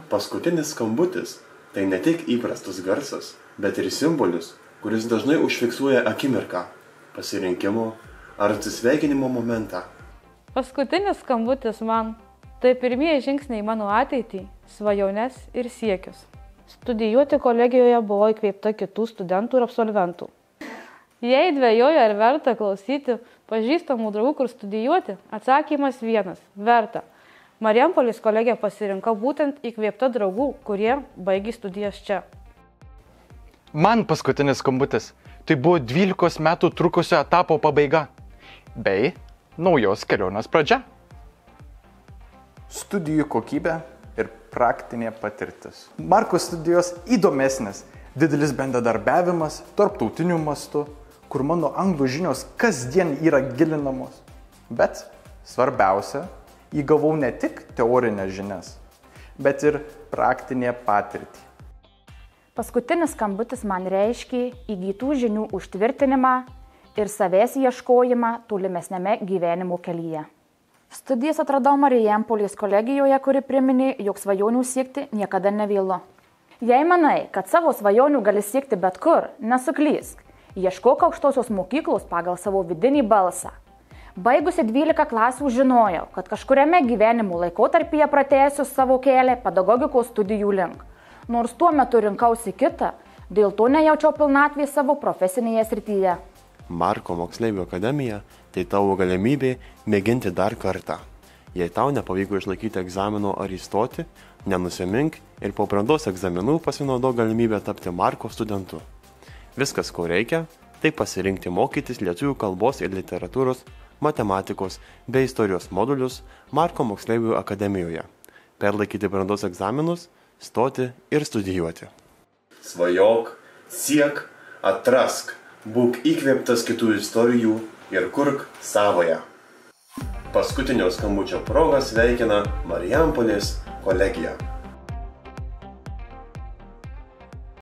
Paskutinis skambutis – tai ne tik įprastas garsas, bet ir simbolis, kuris dažnai užfiksuoja akimirką, pasirinkimo ar atsisveikinimo momentą. Paskutinis skambutis man – tai pirmieji žingsniai mano ateitį, svajones ir siekius. Studijuoti kolegijoje buvo įkvėpta kitų studentų ir absolventų. Jei dvejoju ar verta klausyti pažįstamų draugų, kur studijuoti, atsakymas vienas – verta. Marijampolės kolegiją pasirinkau būtent įkvėpta draugų, kurie baigė studijas čia. Man paskutinis skambutis – tai buvo 12 metų trukusio etapo pabaiga, bei naujos kelionės pradžia. Studijų kokybė ir praktinė patirtis. Marko studijos įdomesnės, didelis bendradarbiavimas tarptautiniu mastu, kur mano anglų žinios kasdien yra gilinamos. Bet svarbiausia, įgavau ne tik teorinės žinias, bet ir praktinę patirtį. Paskutinis skambutis man reiškia įgytų žinių užtvirtinimą ir savęs ieškojimą tolimesnėme gyvenimo kelyje. Studijas atradau Marijampolės kolegijoje, kuri priminė, jog svajonių siekti niekada nevėlu. Jei manai, kad savo svajonių gali siekti bet kur, nesuklysk. Ieškok aukštosios mokyklos pagal savo vidinį balsą. Baigusi 12 klasių žinojau, kad kažkuriame gyvenimo laikotarpyje pratęsiu savo kelią pedagogikos studijų link. Nors tuo metu rinkausi kitą, dėl to nejaučiau pilnatvės savo profesinėje srityje. Marko moksleivių akademija – tai tavo galimybė mėginti dar kartą. Jei tau nepavyko išlaikyti egzamino ar įstoti, nenusimink ir po brandos egzaminų pasinaudok galimybę tapti Marko studentu. Viskas, ko reikia, tai pasirinkti mokytis lietuvių kalbos ir literatūros, matematikos bei istorijos modulius Marko moksleivių akademijoje, perlaikyti brandos egzaminus, stoti ir studijuoti. Svajok, siek, atrask, būk įkvėptas kitų istorijų ir kurk savąją. Paskutinio skambučio proga sveikina Marijampolės kolegija.